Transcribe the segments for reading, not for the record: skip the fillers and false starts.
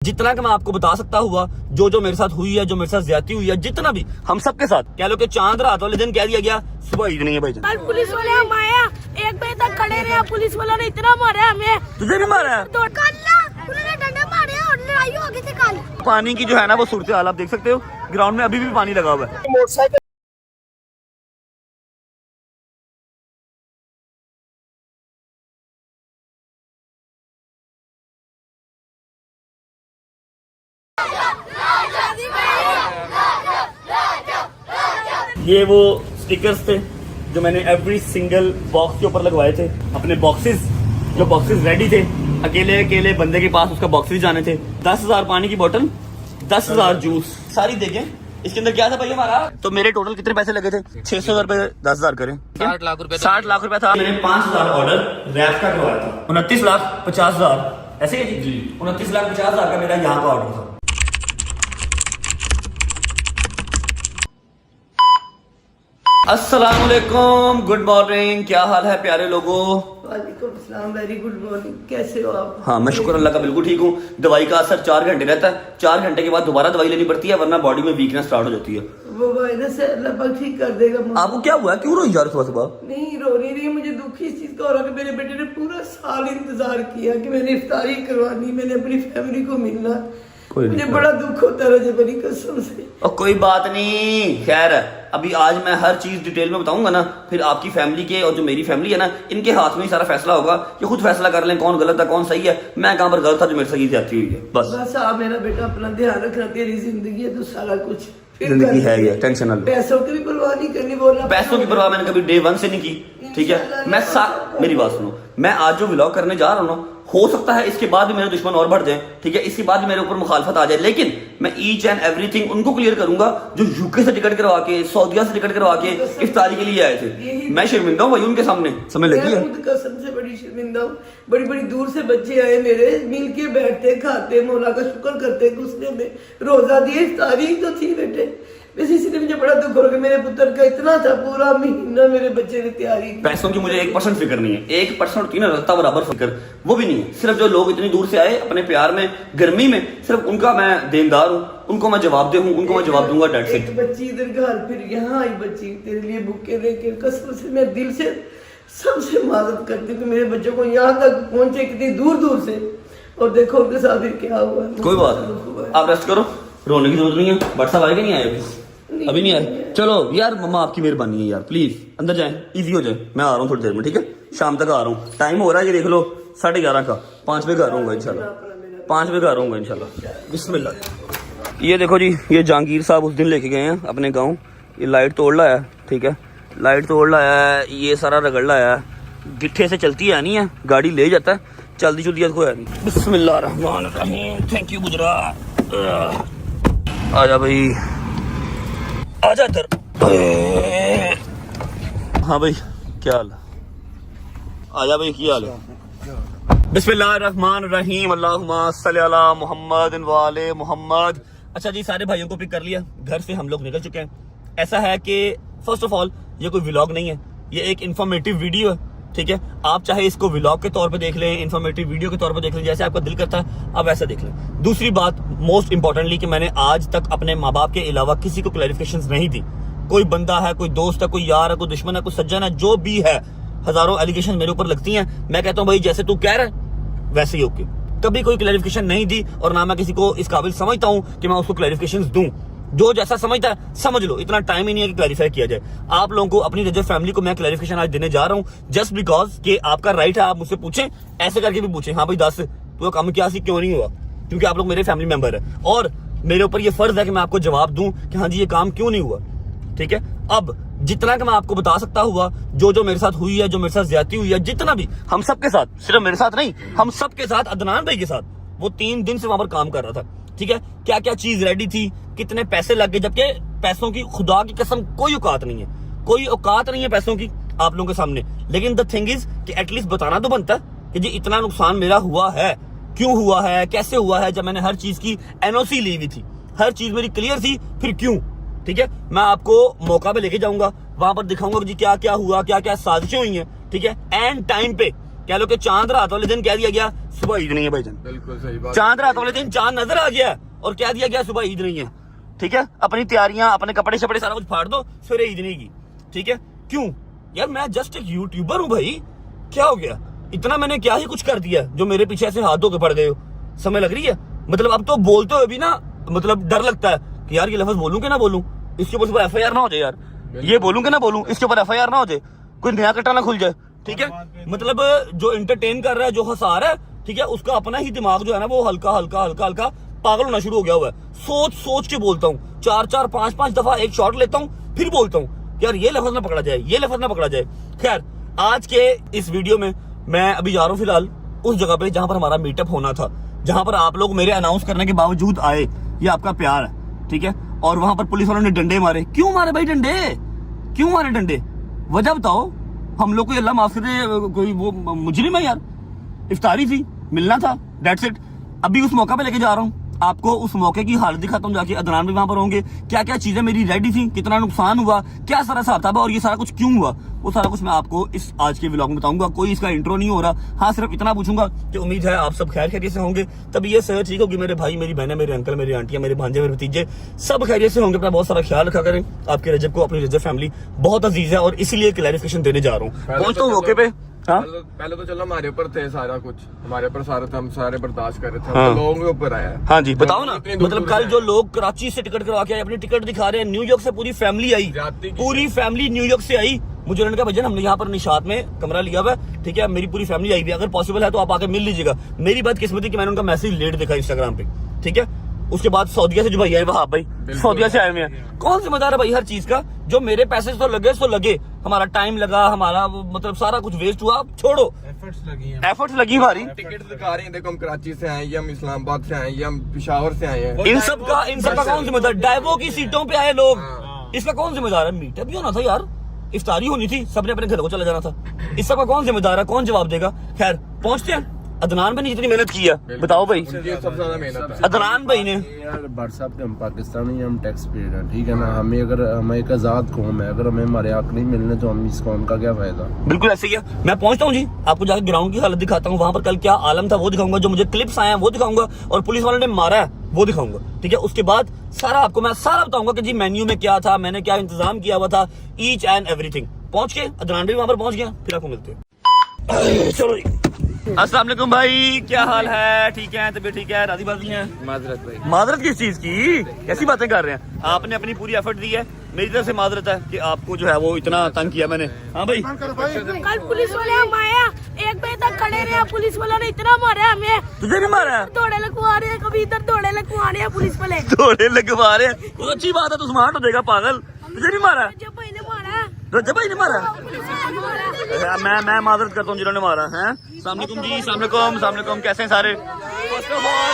जितना कि मैं आपको बता सकता हुआ जो जो मेरे साथ हुई है, जो मेरे साथ ज्यादती हुई है, जितना भी हम सबके साथ कह लो कि चांद रात वाले दिन कह दिया गया, सुबह ईद नहीं है भाई। कल पुलिस वाले हम आया 1 बजे तक खड़े रहे, पुलिस वालों ने इतना मारा हमें। तुझे भी मारा है? उन्होंने डंडे मारे और लड़ाई हो गई थी कल। पानी की जो है ना वो सूरत हाल आप देख सकते हो, ग्राउंड में अभी भी पानी लगा हुआ है। मोटरसाइकिल ये वो स्टिकर्स थे जो मैंने एवरी सिंगल बॉक्स के ऊपर लगवाए थे। अपने बॉक्सेस जो बॉक्सेस रेडी थे, अकेले अकेले बंदे के पास उसका बॉक्सेस जाने थे। 10,000 पानी की बोतल, 10,000 जूस, सारी देखें इसके अंदर क्या था भाई हमारा। तो मेरे टोटल कितने पैसे लगे थे? 600 रुपए, 10,000 करें 60 लाख रुपए। 60 लाख रुपए था। मैंने 5,000 ऑर्डर रैप का करवाया था। 29,50,000 ऐसे ही जी, 29,50,000 का मेरा यहाँ का ऑर्डर था। अस्सलाम वालेकुम, गुड मॉर्निंग, क्या हाल है प्यारे लोगों? वालेकुम अस्सलाम, वेरी गुड मॉर्निंग, कैसे हो आप? हाँ मैं शुक्र अल्लाह का बिल्कुल ठीक हूँ। दवाई का असर 4 घंटे रहता है, 4 घंटे के बाद दोबारा दवाई लेनी पड़ती है, वरना बॉडी में वीकनेस स्टार्ट हो जाती है। वो वायरस है, अल्लाह पाक ठीक कर देगा। आपको क्या हुआ? क्यों रोई यार सुबह सुबह? नहीं रो नहीं रही, मुझे दुख इस चीज का हो रहा कि मेरे बेटे ने पूरा साल इंतजार किया कि मैंने इफ्तारी करवानी, मैंने अपनी फैमिली को मिलना। मुझे बड़ा दुख होता है रजब अली कसम से। और कोई बात नहीं, खैर अभी आज मैं हर चीज डिटेल में बताऊंगा ना, फिर आपकी फैमिली के और जो मेरी फैमिली है ना, इनके हाथ में ही सारा फैसला होगा। ये खुद फैसला कर लें कौन गलत है कौन सही है। मैं कहां पर गलत था जो मेरे साथ ये ज्यादती हुई है। बस आप मेरा बेटा अपना ध्यान रखना, तेरी जिंदगी है तो सारा कुछ जिंदगी है ये, टेंशन ना लो। पैसों की भी परवाह नहीं करनी, बोलना पैसों की परवाह मैंने कभी डे 1 से नहीं की, ठीक है। मैं मेरी बात सुनो, मैं आज जो व्लॉग करने जा रहा हूँ ना, हो सकता है इसके बाद भी मेरे दुश्मन और बढ़ जाए, ठीक है, इसके बाद भी मेरे ऊपर मुखालफत आ जाए, लेकिन मैं ईच एंड एवरीथिंग उनको क्लियर करूंगा जो यूके से टिकट करवा के, सऊदीया से टिकट करवा के इफ्तारी के लिए आए थे। मैं शर्मिंदा हूँ भाई उनके सामने, समझ लगी है? खुद कसम से बड़ी शर्मिंदा हूँ। बड़ी बड़ी दूर से बच्चे आए मेरे, मिल के बैठते खाते, मौला का शुक्र करते, गुस्से में रोजा दिए, इफ्तारी तो थी बेटे। वैसे इसलिए मुझे बड़ा दुख हो रहा है, मेरे पुत्र का इतना था पूरा महीना मेरे बच्चे ने तैयारी की। पैसों की मुझे 1% फिक्र नहीं है, 1% होती है ना रत्ता बराबर फिक्र, वो भी नहीं है। सिर्फ जो लोग इतनी दूर से आए अपने प्यार में, गर्मी में, सिर्फ उनका मैं देनदार हूँ, उनको मैं जवाब दे हूँ, उनको मैं जवाब दूंगा। डेट एक बच्ची इधर घर, फिर यहाँ आई बच्ची तेरे लिए बुके लेके, कसम से मैं दिल से सबसे माजरत करती हूँ कि मेरे बच्चों को यहाँ तक पहुंचे कितनी दूर दूर से, और देखो उनके साथ फिर क्या हुआ। कोई बात नहीं, आप रेस्ट करो, रोने की जरूरत नहीं है। बट साहब आए कि नहीं आए? अभी नहीं आए? चलो यार मम्मा आपकी मेहरबानी है यार, प्लीज अंदर जाएं, इजी हो जाए। मैं आ रहा हूँ थोड़ी देर में, ठीक है, शाम तक आ रहा हूँ। टाइम हो रहा है ये देख लो 11:30 का, 5 बजे घर आऊंगा इंशाल्लाह, 5 बजे घर आऊंगा इंशाल्लाह। बिस्मिल्लाह। ये देखो जी, ये जहांगीर साहब उस दिन लेके गए हैं अपने गाँव, ये लाइट तोड़ लाया है, ठीक है, लाइट तोड़ लाया है, ये सारा रगड़ लाया है, गिट्ठे से चलती है नहीं है, गाड़ी ले जाता है, जल्दी जल्दी को है नहीं। बिस्मिल्लाहिर्रहमानिर्रहीम, थैंक यू गुजरात। आजा भाई, आजा इधर। हाँ भाई क्या हाल है? आजा भाई क्या हाल है? बिस्मिल्लाहिर्रहमानिर्रहीम, अल्लाहुम्मा सल्ली अला मुहम्मद व आले मुहम्मद। अच्छा जी, सारे भाइयों को पिक कर लिया, घर से हम लोग निकल चुके हैं। ऐसा है कि फर्स्ट ऑफ ऑल ये कोई व्लॉग नहीं है, ये एक इन्फॉर्मेटिव वीडियो है, ठीक है। आप चाहे इसको व्लॉग के तौर पे देख लें, इन्फॉर्मेटिव वीडियो के तौर पे देख लें, जैसे आपका दिल करता है आप ऐसा देख लें। दूसरी बात मोस्ट इंपॉर्टेंटली कि मैंने आज तक अपने माँ बाप के अलावा किसी को क्लैरिफिकेशंस नहीं दी। कोई बंदा है, कोई दोस्त है, कोई यार है, कोई दुश्मन है, कोई सज्जन है, जो भी है, हजारों एलिगेशन मेरे ऊपर लगती हैं। मैं कहता हूँ भाई जैसे तू कह रहा है वैसे ही ओके। कभी कोई क्लैरिफिकेशन नहीं दी, और ना मैं किसी को इस काबिल समझता हूँ कि मैं उसको क्लैरिफिकेशन दूं। जो जैसा समझता है समझ लो, इतना टाइम ही नहीं है कि क्लैरिफाई किया जाए। आप लोगों को, अपनी रजब फैमिली को मैं क्लैरिफिकेशन आज देने जा रहा हूं, जस्ट बिकॉज कि आपका राइट है, आप मुझसे पूछें, ऐसे करके भी पूछें, हाँ भाई 10 तो काम क्या सी क्यों नहीं हुआ, क्योंकि आप लोग मेरे फैमिली मेंबर है और मेरे ऊपर ये फर्ज है कि मैं आपको जवाब दूं कि हाँ जी ये काम क्यों नहीं हुआ, ठीक है। अब जितना कि मैं आपको बता सकता हुआ जो जो मेरे साथ हुई है, जो मेरे साथ ज्यादती हुई है, जितना भी हम सबके साथ, सिर्फ मेरे साथ नहीं, हम सबके साथ, अदनान भाई के साथ, वो 3 दिन से वहां पर काम कर रहा था, ठीक है। क्या क्या चीज रेडी थी, कितने पैसे लग गए, जबकि पैसों की खुदा की कसम कोई औकात नहीं है, कोई औकात नहीं है पैसों की आप लोगों के सामने। लेकिन द थिंग इज कि एटलीस्ट बताना तो बनता है कि जी इतना नुकसान मेरा हुआ है, क्यों हुआ है, कैसे हुआ है, जब मैंने हर चीज की एनओसी ली हुई थी, हर चीज मेरी क्लियर थी, फिर क्यों, ठीक है। मैं आपको मौका पे लेके जाऊंगा, वहां पर दिखाऊंगा कि जी क्या क्या हुआ, क्या क्या साजिशें हुई हैं, ठीक है। एंड टाइम पे कह लो कि चांद रात वाले दिन कह दिया गया, सुबह ईद नहीं है भाईजान। बिल्कुल सही बात। चांद रात वाले दिन चांद नजर आ गया और क्या दिया गया, सुबह ईद नहीं है। ठीक है, अपनी तैयारियां, अपने कपड़े शपड़े सारा कुछ फाड़ दो, सवेरे ईद नहीं की। ठीक है, क्यों यार, मैं जस्ट एक यूट्यूबर हूँ भाई, क्या हो गया, इतना मैंने क्या ही कुछ कर दिया जो मेरे पीछे ऐसे हाथ धो के पड़ गए हो। समय लग रही है, मतलब अब तो बोलते हुए भी ना मतलब डर लगता है कि यार ये लफ्ज बोलूं कि ना बोलूं, इसके ऊपर FIR ना हो जाए यार, ये बोलूं कि ना बोलूं, इसके ऊपर FIR ना हो जाए, कोई नया कट्टा ना खुल जाए। ठीक है, मतलब जो एंटरटेन कर रहा है, जो हंसा रहा है, ठीक है, उसका अपना ही दिमाग जो है ना वो हल्का हल्का हल्का हल्का पागल होना शुरू हो गया हुआ है। सोच सोच के बोलता हूँ, 4-4 5-5 दफा एक शॉट लेता हूँ, फिर बोलता हूँ यार ये लफ्ज ना पकड़ा जाए, ये लफ्ज ना पकड़ा जाए। खैर, आज के इस वीडियो में मैं अभी जा रहा हूँ फिलहाल उस जगह पे जहां पर हमारा मीटअप होना था, जहां पर आप लोग मेरे अनाउंस करने के बावजूद आए, ये आपका प्यार है। ठीक है, और वहां पर पुलिस वालों ने डंडे मारे। क्यों मारे भाई डंडे, क्यों मारे डंडे, वजह बताओ। हम लोग को अल्लाह माफ करे, कोई वो मुजरिम है यार, इफ्तारी थी, मिलना था, दैट्स इट। अभी उस मौका पे लेके जा रहा हूँ आपको, उस मौके की हालत दिखाता हूँ जाके। अदनान भी वहां पर होंगे, क्या क्या चीजें मेरी रेडी थी, कितना नुकसान हुआ, क्या सारा हिसाब था और ये सारा कुछ क्यों हुआ, वो सारा कुछ मैं आपको इस आज के व्लॉग में बताऊंगा। कोई इसका इंट्रो नहीं हो रहा, हाँ सिर्फ इतना पूछूंगा कि उम्मीद है आप सब खैर खैरियत से होंगे, तभी ये सेहत ठीक होगी। मेरे भाई, मेरी बहनें, मेरे अंकल, मेरी आंटियां, मेरे भांजे, मेरे भतीजे सब खैरियत से होंगे। अपना बहुत सारा ख्याल रखा करें। आपके रजब को, अपनी रजब फैमिली बहुत अजीज है और इसीलिए क्लैरिफिकेशन देने जा रहा हूँ। पहुंचता हूँ मौके पे। हाँ? पहले तो चलो हमारे ऊपर थे सारा कुछ, हमारे ऊपर सारा था, हम सारे बर्दाश्त कर रहे थे। हाँ। तो लोगों के ऊपर आया। हाँ जी, बताओ ना, मतलब कल जो लोग कराची से टिकट करवा के आए, अपनी टिकट दिखा रहे हैं, न्यूयॉर्क से पूरी फैमिली आई, पूरी फैमिली न्यूयॉर्क से आई। मुझे उन्होंने कहा भजन हमने यहाँ पर निशात में कमरा लिया हुआ है, ठीक है, मेरी पूरी फैमिली आई भी, अगर पॉसिबल है तो आप आके मिल लीजिएगा। मेरी बदकिस्मती कि मैंने उनका मैसेज लेट देखा इंस्टाग्राम पे। ठीक है, उसके बाद सऊदीया से जो भाई आए, वहां भाई सऊदीया से आए हुए हैं, कौन जिम्मेदार है भाई हर चीज का। जो मेरे पैसे तो लगे सो लगे, हमारा टाइम लगा, हमारा मतलब सारा कुछ वेस्ट हुआ, छोड़ो, एफर्ट्स लगी हमारी। टिकट दिखा रहे हैं, देखो हम कराची से आए, ये हम इस्लामाबाद से आए, ये हम पेशावर से आए हैं। इन सब का कौन जिम्मेदार, डाइवो की सीटों पे आए लोग, इसका कौन जिम्मेदार है। मीटअप भी होना था यार, इफ्तारी होनी थी, सबने अपने घर को चला जाना था, इस सब का कौन जिम्मेदार है, कौन जवाब देगा। खैर पहुंचते हैं। अदनान भाई ने जितनी मेहनत की है, बताओ भाई, ये सबसे ज्यादा मेहनत है अदनान भाई ने। यार भाट साहब, हम पाकिस्तानी, हम टैक्स पेड हैं, ठीक है ना। हमें अगर हम एक आजाद कौम है, अगर हमें हमारे हक नहीं मिलने तो हम इस कौम का क्या फायदा। बिल्कुल ऐसे ही है। मैं पहुंचता हूँ जी, आपको जाकर ग्राउंड की हालत दिखाता हूँ, वहां पर कल क्या आलम था वो दिखाऊंगा, जो मुझे क्लिप्स आए हैं वो दिखाऊंगा, और पुलिस वालों ने मारा है वो दिखाऊंगा। ठीक है, उसके बाद सारा आपको मैं सारा बताऊंगा कि जी मेन्यू में क्या था, मैंने क्या इंतजाम किया हुआ था, ईच एंड एवरीथिंग। पहुंच के अदनान भी वहां पर पहुंच गया, फिर आपको मिलते हैं। चलो जी, अस्सलाम वालेकुम भाई, क्या हाल है, ठीक है, तबीयत ठीक है, राजी बाजी है। माजरत भाई, माजरत किस चीज की, कैसी बातें कर रहे हैं, आपने अपनी पूरी एफर्ट दी है, मेरी तरफ से माजरत है कि आपको जो है वो इतना तंग किया मैंने। हाँ भाई, कल पुलिस वाले हम आया, 1 बजे तक खड़े रहे, पुलिस वालों ने इतना मारा हमें, तुझे भी मारा है, दौड़े लगवा रहे हैं, कभी इधर दौड़े लगवा रहे हैं पुलिस वाले, दौड़े लगवा रहे हैं। तो अच्छी बात है, तू स्मार्ट हो जाएगा पागल। तुझे भी मारा है, जब भाई ने मारा, रजब भाई ने मारा है? पुलिस वाले ने मारा। मैं माजरत करता हूँ जिन्होंने मारा है। अस्सलाम वालेकुम जी, अस्सलाम वालेकुम, अस्सलाम वालेकुम, कैसे हैं सारे। फर्स्ट ऑफ ऑल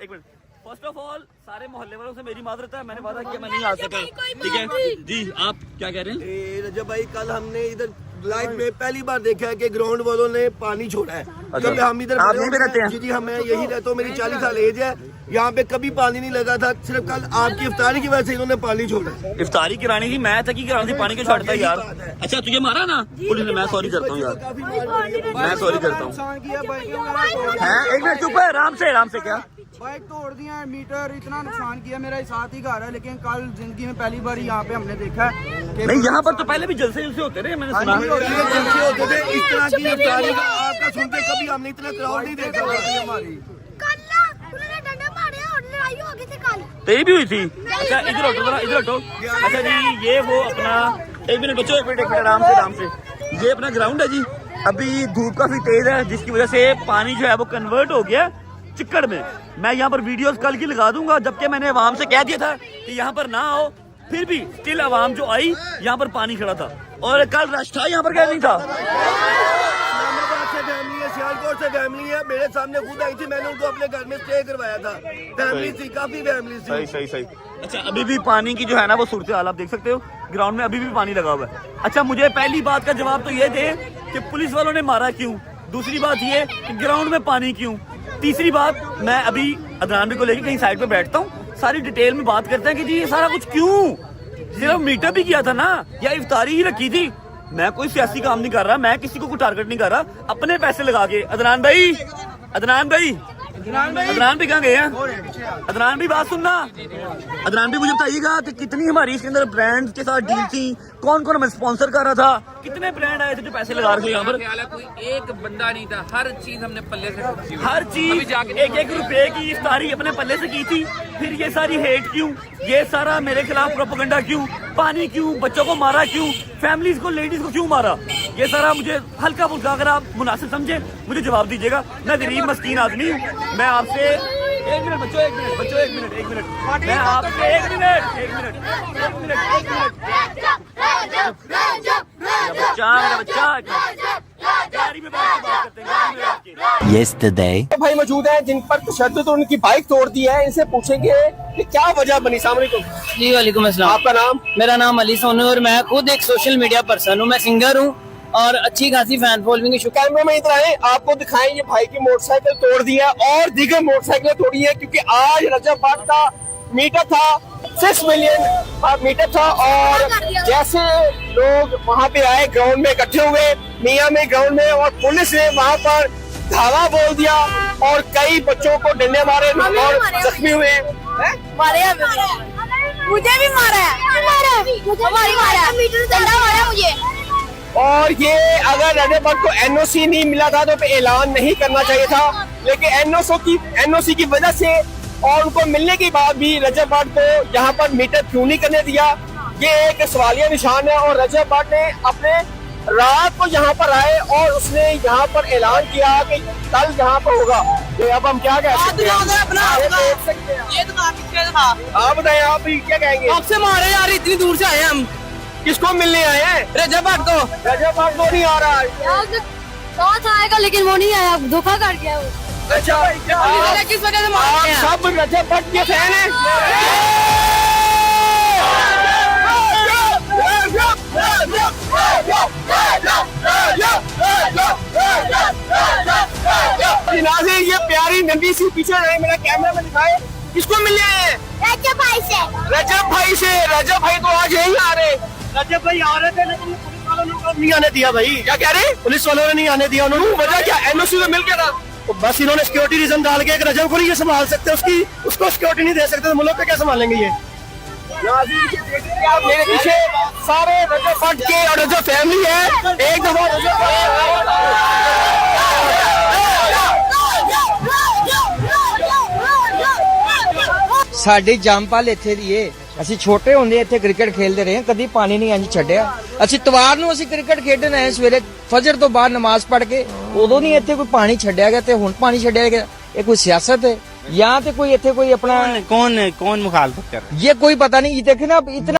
एक मिनट, फर्स्ट ऑफ ऑल सारे मोहल्ले वालों से मेरी माजरत है, मैंने वादा किया मैं नहीं आ सका। ठीक है जी, आप क्या कह रहे हैं। रजब भाई, कल हमने इधर लाइफ में पहली बार देखा है कि ग्राउंड वालों ने पानी छोड़ा है। जब हम इधर आप यहीं पे रहते हैं? जी जी, हमें यही रहता हूँ, मेरी 40 साल एज है, यहाँ पे कभी पानी नहीं लगा था, सिर्फ कल आपकी इफ्तारी की वजह से इन्होंने पानी छोड़ा है। इफ्तारी करानी थी, मैं था कि करानी थी, पानी क्यों छोड़ता है यार। अच्छा तुझे मारा ना पुलिस ने, मैं सॉरी करता हूँ यार, मैं सॉरी करता हूँ। एक मिनट चुप है, आराम से क्या बाइक तोड़ दिया, मीटर इतना नुकसान किया, मेरा साथ ही घर है, लेकिन कल जिंदगी में पहली बार यहाँ पे हमने देखा है कि नहीं, यहाँ पर तो पहले भी जलसे होते रहे, मैंने सुना। ये जलसे होते थे, इस तरह की इफ्तारी का आपका सुनते कभी हमने इतना क्राउड नहीं देखा हमारी। तेरी भी हुई थी? अच्छा इधर हटो जरा, इधर हटो। अच्छा जी, ये वो अपना, एक मिनट बच्चों, एक मिनट आराम से, ये अपना ग्राउंड है जी। अभी धूप काफी तेज है, जिसकी वजह से पानी जो है वो कन्वर्ट हो गया चिक्कड़ में। मैं यहाँ पर वीडियोस कल की लगा दूंगा, जबकि मैंने अवाम से कह दिया था कि यहाँ पर ना आओ, फिर भी स्टिल अवाम जो आई यहाँ पर पानी खड़ा था, और कल रश था यहाँ पर, क्या नहीं था। फैमिली है, सियालकोट से फैमिली है, मेरे सामने खुद आई थी, मैंने उनको अपने घर में स्टे करवाया था। फैमिली थी, काफी फैमिली थी। सही। अच्छा अभी भी पानी की जो है ना वो सूरत हाल आप देख सकते हो, ग्राउंड में अभी भी पानी लगा हुआ है। अच्छा मुझे पहली बात का जवाब तो ये दे कि पुलिस वालों ने मारा क्यों, दूसरी बात ये कि ग्राउंड में पानी क्यों, तीसरी बात मैं अभी अदनान को लेकर कहीं साइड पे बैठता हूँ, सारी डिटेल में बात करते हैं कि जी ये सारा कुछ क्यों, सिर्फ मीटअप भी किया था ना, या इफ्तारी ही रखी थी, मैं कोई सियासी काम नहीं कर रहा, मैं किसी को टारगेट नहीं कर रहा, अपने पैसे लगा के। अदनान भाई, अदनान भी कहाँ गए हैं? अदनान भी बात सुनना। अदनान भी मुझे बताइएगा कि कितनी हमारी इसके अंदर ब्रांड के साथ डील थी, कौन कौन हमें स्पॉन्सर कर रहा था, कितने ब्रांड आए थे जो पैसे लगा रहे थे यहाँ पर? कोई एक बंदा नहीं था, हर चीज हमने पल्ले से खर्ची हुई। हर चीज 1-1 रुपए की इफ्तारी अपने पल्ले से की थी। फिर ये सारी हेट क्यों, ये सारा मेरे खिलाफ प्रोपेगेंडा क्यों, पानी क्यों, बच्चों को मारा क्यों, फैमिलीज को, लेडीज को क्यों मारा? ये सारा मुझे हल्का फुल्का, अगर आप मुनासिब समझे मुझे जवाब दीजिएगा। मैं गरीब मस्कीन आदमी हूँ, मैं आपसे एक मिनट मैं आपसे एक मिनट Yesterday. भाई मौजूद हैं जिन पर तशद्दुद उनकी बाइक तोड़ दी है, इनसे पूछेंगे कि क्या वजह बनी। अस्सलाम वालेकुम। जी वालेकुम अस्सलाम। आपका नाम? मेरा नाम अली सोनू और मैं खुद एक सोशल मीडिया पर्सन हूँ। मैं सिंगर हूँ और अच्छी खासी फैन फॉलोइंग की शुक्र। कैमरे में इधर आए, आपको दिखाएं ये भाई की मोटरसाइकिल तोड़ दी है और दीगर मोटरसाइकिलें तोड़ी है, क्योंकि आज रजब का मीटर था, 6 मिलियन मीटर था। और जैसे लोग वहाँ पे आए, ग्राउंड में इकट्ठे हुए, मियाँ में ग्राउंड में, और पुलिस ने वहाँ पर धावा बोल दिया और कई बच्चों को डंडे मारे और जख्मी हुए। मारे मुझे भी मारा है, डंडा मारा मुझे। और ये अगर रजब को एनओसी नहीं मिला था तो पे ऐलान नहीं करना चाहिए था, लेकिन एनओसी की वजह से और उनको मिलने के बाद भी रजब को यहाँ पर मीटर क्यों नहीं करने दिया, ये एक सवालिया निशान है। और रजब ने अपने रात को यहाँ पर आए और उसने यहाँ पर ऐलान किया कि कल यहाँ पर होगा। तो अब हम क्या कह सकते हैं? ये तो आप बताएं, आप क्या कहेंगे? आपसे मारे यार, इतनी दूर से आए हम। किसको मिलने आए हैं? रजब को। रजब को नहीं आ रहा तो आएगा लेकिन वो नहीं आया, धोखा कर गया वो। अच्छा, किस वजह से आप सब रजब भट्ट के फैन हैं? नाज़रीन, ये प्यारी नंदी सी पीछे रहे, मेरा कैमरा में दिखाए, किसको मिलने आए हैं? रजब भाई से। रजब भाई से। रजब भाई तो आज यही आ रहे। रजब भाई आ रहे थे लेकिन पुलिस वालों ने नहीं आने दिया। भाई क्या कह रहे? पुलिस वालों ने नहीं आने दिया। उन्होंने वजह क्या? एनओसी तो मिल गया था, तो बस इन्होंने सिक्योरिटी रीजन डाल के रजब को नहीं ये संभाल सकते, उसको सिक्योरिटी नहीं दे सकते, तो मुल्क पे क्या संभालेंगे ये? आप मेरे पीछे सारे रजब भट्ट के और रजब फैमिली है। एक दफा ਸਾਡੇ ਜੰਮਪਲ ਇੱਥੇ ਦੀ ਏ। ਅਸੀਂ ਛੋਟੇ ਹੁੰਦੇ ਇੱਥੇ ਕ੍ਰਿਕਟ ਖੇਡਦੇ ਰਹੇ, ਕਦੀ ਪਾਣੀ ਨਹੀਂ ਇੰਜ ਛੱਡਿਆ। ਅਸੀਂ ਤਵਾਰ ਨੂੰ ਅਸੀਂ ਕ੍ਰਿਕਟ ਖੇਡਣ ਆਏ ਸਵੇਰੇ ਫਜਰ ਤੋਂ ਬਾਅਦ ਨਮਾਜ਼ ਪੜ੍ਹ ਕੇ, ਉਦੋਂ ਨਹੀਂ ਇੱਥੇ ਕੋਈ ਪਾਣੀ ਛੱਡਿਆ ਗਿਆ ਤੇ ਹੁਣ ਪਾਣੀ ਛੱਡਿਆ ਗਿਆ। ਇਹ ਕੋਈ ਸਿਆਸਤ है या तो कोई ਇੱਥੇ कोई अपना कौन मुखालफत कर रहा है? ये कोई पता नहीं। देखे ना इतना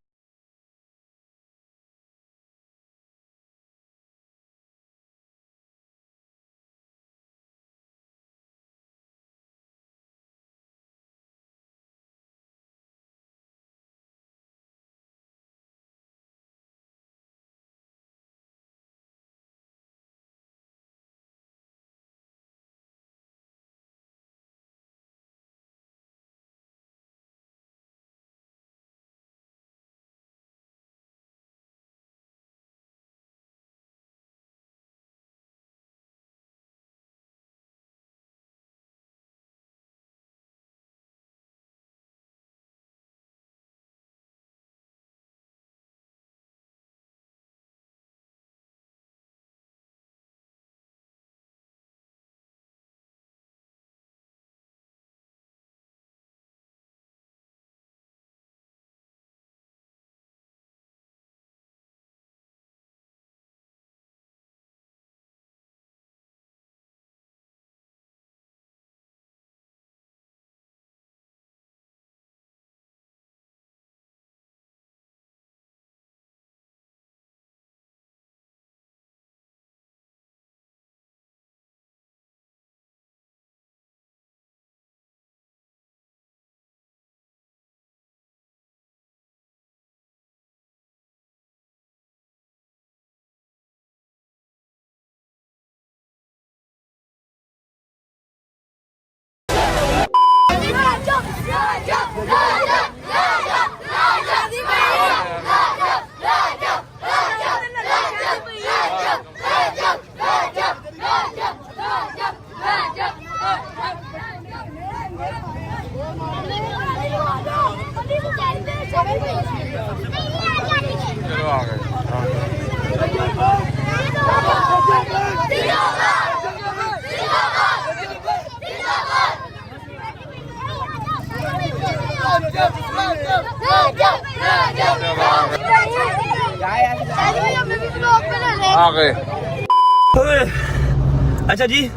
अच्छा जी,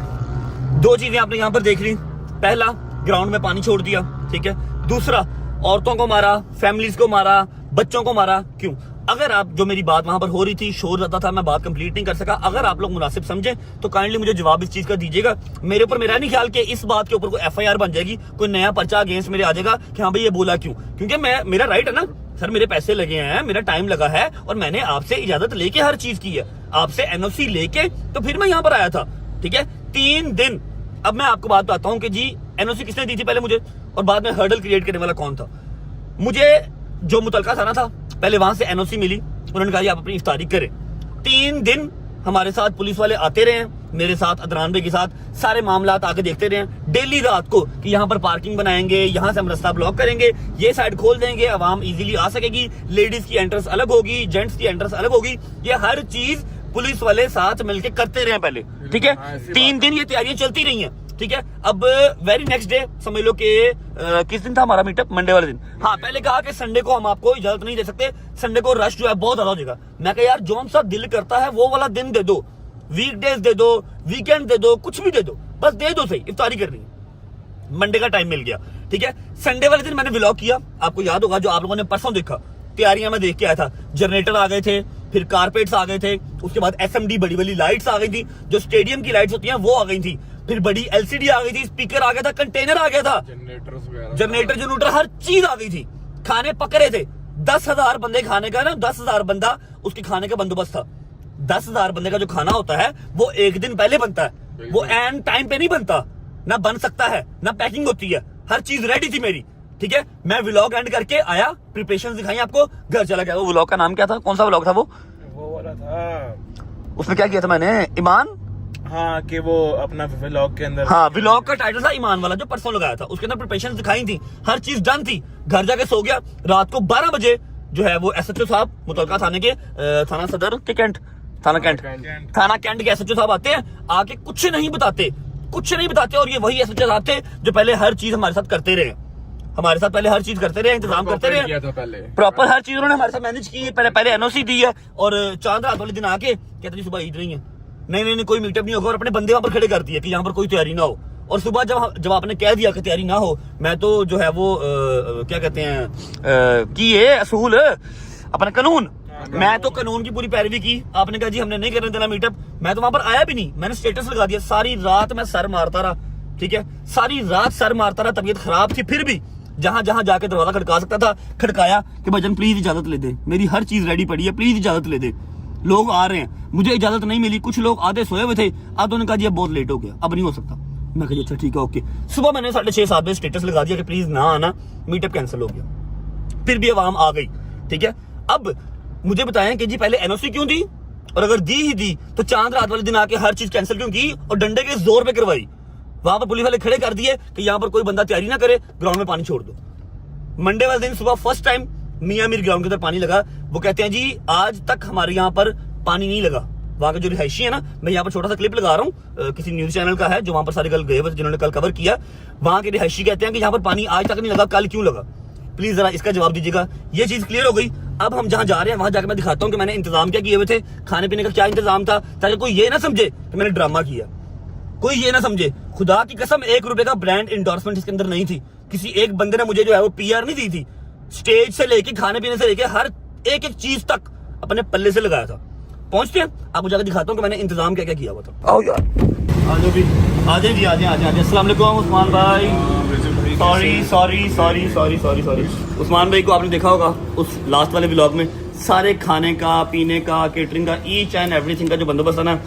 दो चीजें आपने यहाँ पर देख ली। पहला, ग्राउंड में पानी छोड़ दिया, ठीक है। दूसरा, औरतों को मारा, फैमिलीज को मारा, बच्चों को मारा। क्यों? अगर आप, जो मेरी बात वहां पर हो रही थी, शोर ज्यादा था, मैं बात कंप्लीट नहीं कर सका। अगर आप लोग मुनासिब समझे तो काइंडली मुझे जवाब इस चीज का दीजिएगा। मेरे ऊपर, मेरा नहीं ख्याल कि इस बात के ऊपर कोई FIR बन जाएगी, कोई नया पर्चा अगेंस्ट मेरे आ जाएगा कि हाँ भाई ये बोला क्यों। क्योंकि मेरा राइट है ना सर, मेरे पैसे लगे हैं, मेरा टाइम लगा है और मैंने आपसे इजाजत लेके हर चीज की है, आपसे NOC लेके तो फिर मैं यहाँ पर आया था, ठीक है। 3 दिन। अब मैं आपको बात बताता हूँ कि जी NOC किसने दी थी पहले मुझे, और बाद में हर्डल क्रिएट करने वाला कौन था। मुझे जो मुतलका थाना था, पहले वहां से NOC मिली, उन्होंने कहा आप अपनी इफ्तारी करें। 3 दिन हमारे साथ पुलिस वाले आते रहे, मेरे साथ, अदनान भाई के साथ, सारे मामला आके देखते रहे डेली रात को कि यहाँ पर पार्किंग बनाएंगे, यहाँ से हम रास्ता ब्लॉक करेंगे, ये साइड खोल देंगे, आवाम इजीली आ सकेगी, लेडीज की एंट्रेंस अलग होगी, जेंट्स की एंट्रेंस अलग होगी। ये हर चीज पुलिस वाले साथ मिलके करते रहे पहले, ठीक है। 3 दिन ये तैयारियां चलती रही हैं, ठीक है। अब वेरी नेक्स्ट डे समझ लो कि किस दिन था हमारा मीटअप, मंडे वाले दिन। हाँ, पहले कहा कि संडे को हम आपको इजाजत नहीं दे सकते, संडे को रश जो है बहुत ज्यादा हो जाएगा। मैं कहा यार जो सा दिल करता है वो वाला दिन दे दो, वीकडेज दे दो, वीकेंड दे दो, कुछ भी दे दो, बस दे दो सही, इफ्तारी करनी है। मंडे का टाइम मिल गया, ठीक है। संडे वाले दिन मैंने व्लॉग किया, आपको याद होगा, जो आप लोगों ने परसों देखा। तैयारियां मैं देख के आया था, जनरेटर आ गए थे, फिर कारपेट्स आ गए थे, उसके बाद SMD बड़ी बड़ी लाइट्स आ गई थी, जो स्टेडियम की लाइट्स होती हैं वो आ गई थी, फिर बड़ी LCD आ गई थी, स्पीकर आ गया था, कंटेनर आ गया था, जनरेटर हर चीज आ गई थी। खाने पक रहे थे, 10,000 बंदे खाने का ना, 10,000 बंदा उसके खाने का बंदोबस्त था। 10,000 बंदे का जो खाना होता है वो एक दिन पहले बनता है, वो एन टाइम पे नहीं बनता, ना बन सकता है, ना पैकिंग होती है, हर चीज रेडी थी मेरी, ठीक है। मैं व्लॉग एंड करके आया, प्रिपरेशन दिखाई आपको, घर चला गया। वो व्लॉग का नाम क्या था, कौन सा व्लॉग था वो वाला था, उसमें क्या किया था मैंने, ईमान, हाँ, कि वो अपना व्लॉग के अंदर, हाँ, व्लॉग का टाइटल था ईमान वाला, जो परसों लगाया था, उसके अंदर प्रिपरेशन दिखाई थी, हर चीज डन थी। घर जाके सो गया। रात को 12 बजे जो है वो SHO साहब, मुतलका थाने के, थाना सदर के कैंट, थाना कैंट के SHO साहब आते हैं, आके कुछ नहीं बताते, और ये वही SHO साहब थे जो पहले हर चीज हमारे साथ करते रहे, हमारे साथ पहले हर चीज करते रहे, इंतजाम करते रहे, प्रॉपर हर चीज उन्होंने हमारे साथ मैनेज की है। पहले NOC दी है, और चांद रात वाले दिन आके कहते जी सुबह ईद नहीं है, नहीं कोई मीटअप नहीं होगा, और अपने बंदे वहां पर खड़े कर दिए कि यहाँ पर कोई तैयारी ना हो। और सुबह जब आपने कह दिया कि तैयारी ना हो, मैं तो जो है वो क्या कहते हैं कि ये असूल अपना कानून, मैं तो कानून की पूरी पैरवी की। आपने कहा जी हमने नहीं करने देना मीटअप, मैं तो वहां पर आया भी नहीं, मैंने स्टेटस लगा दिया। सारी रात मैं सर मारता रहा, ठीक है, सारी रात सर मारता रहा, तबीयत खराब थी, फिर भी जहां जाके दरवाजा खड़का सकता था खड़काया कि भाईजान प्लीज इजाजत ले दे, मेरी हर चीज रेडी पड़ी है, प्लीज इजाजत ले दे, लोग आ रहे हैं। मुझे इजाजत नहीं मिली, कुछ लोग आधे सोए हुए थे, अब उन्होंने कहा जी अब बहुत लेट हो गया, अब नहीं हो सकता। मैं कहा अच्छा ठीक है, ओके। सुबह मैंने 6:30-7 बजे स्टेटस लगा दिया कि प्लीज ना आना, मीटअप कैंसिल हो गया। फिर भी आवाम आ गई, ठीक है। अब मुझे बताएं कि जी पहले NOC क्यों दी, और अगर दी ही दी तो चांद रात वाले दिन आके हर चीज कैंसिल क्यों की, और डंडे के जोर पे करवाई। वहां पर पुलिस वाले खड़े कर दिए कि यहाँ पर कोई बंदा तैयारी ना करे, ग्राउंड में पानी छोड़ दो। मंडे वाले दिन सुबह फर्स्ट टाइम मियां मीर ग्राउंड के अंदर पानी लगा। वो कहते हैं जी आज तक हमारे यहाँ पर पानी नहीं लगा। वहां के जो रिहायशी है ना, मैं यहाँ पर छोटा सा क्लिप लगा रहा हूँ, किसी न्यूज चैनल का है जो वहां पर सारे कल गए हुए, जिन्होंने कल कवर किया। वहां के रिहायशी कहते हैं कि यहाँ पर पानी आज तक नहीं लगा, कल क्यों लगा। प्लीज जरा इसका जवाब दीजिएगा। ये चीज क्लियर हो गई। अब हम जहां जा रहे हैं वहां जाकर मैं दिखाता हूँ कि मैंने इंतजाम क्या किए हुए थे, खाने पीने का क्या इंतजाम था, ताकि कोई ये ना समझे कि मैंने ड्रामा किया, कोई ये ना समझे। खुदा की कसम 1 रुपए का ब्रांड इंडोर्समेंट इसके अंदर नहीं थी। किसी एक बंदे ने मुझे जो है वो PR नहीं दी थी। स्टेज से लेके खाने पीने से लेके हर एक चीज तक अपने पल्ले से लगाया था। पहुंचते हैं, आपको जाकर दिखाता हूँ कि मैंने इंतजाम क्या क्या किया हुआ था। आओ यार, आ जाओ भी, आ जाए जी, आ जाए। अस्सलाम वालेकुम उस्मान भाई। सॉरी। उस्मान भाई को आपने देखा होगा उस लास्ट वाले व्लॉग में, सारे खाने का, पीने का, केटरिंग का, ईच एंड एवरीथिंग का जो बंदोबस्त है ना,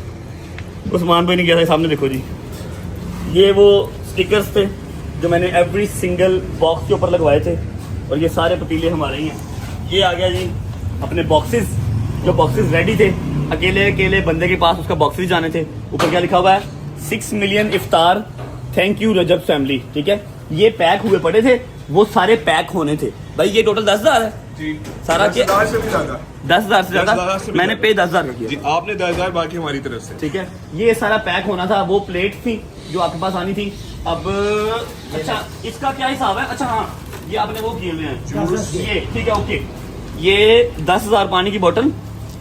उस्मान भाई ने किया था। सामने देखो जी, ये वो स्टिकर्स थे जो मैंने एवरी सिंगल बॉक्स के ऊपर लगवाए थे, और ये सारे पतीले हमारे ही हैं। ये आ गया जी अपने बॉक्सेस, जो बॉक्सेस रेडी थे, अकेले बंदे के पास उसका बॉक्सेस जाने थे। ऊपर क्या लिखा हुआ है, 6 मिलियन इफ्तार थैंक यू रजब फैमिली, ठीक है। ये पैक हुए पड़े थे, वो सारे पैक होने थे भाई। ये टोटल 10,000 है सारा के 10,000 से भी ज्यादा, 10,000 से ज्यादा 10,000 से भी मैंने पे 10,000 किया, जी आपने 10,000 बाकी हमारी तरफ से, ठीक है। ये सारा पैक होना था, वो प्लेट थी जो आपके पास आनी थी। अब अच्छा इसका क्या हिसाब है? अच्छा हाँ, ये आपने वो किए हुए हैं ये, ठीक है ओके। ये 10,000 पानी की बोतल,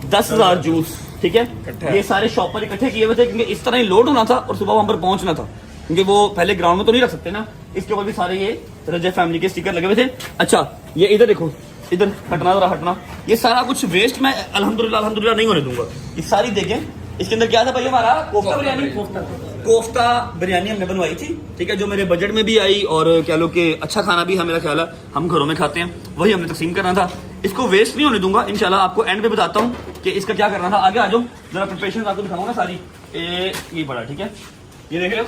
10,000 जूस, ठीक है। ये सारे शॉप पर इकट्ठे किए हुए थे क्योंकि इस तरह ही लोड होना था और सुबह वहां पर पहुंचना था, क्योंकि वो पहले ग्राउंड में तो नहीं रख सकते ना। इसके ऊपर भी सारे ये रजब फैमिली के स्टिकर लगे हुए थे। अच्छा ये इधर देखो, इधर हटना जरा हटना, ये सारा कुछ वेस्ट मैं अल्हम्दुलिल्लाह नहीं होने दूंगा। ये सारी देखें, इसके अंदर क्या था भाई हमारा कोफ्ता बिरयानी हमने बनवाई थी, ठीक है, जो मेरे बजट में भी आई और कह लो कि अच्छा खाना भी है, मेरा ख्याल है हम घरों में खाते हैं, वही हमने तकसीम करना था। इसको वेस्ट नहीं होने दूंगा इंशाल्लाह। आपको एंड पे बताता हूँ कि इसका क्या करना था। आगे आ जाओ जरा, प्रिपरेशन आपको दिखाऊंगा ना सारी। ये बड़ा, ठीक है, ये देख रहे हो,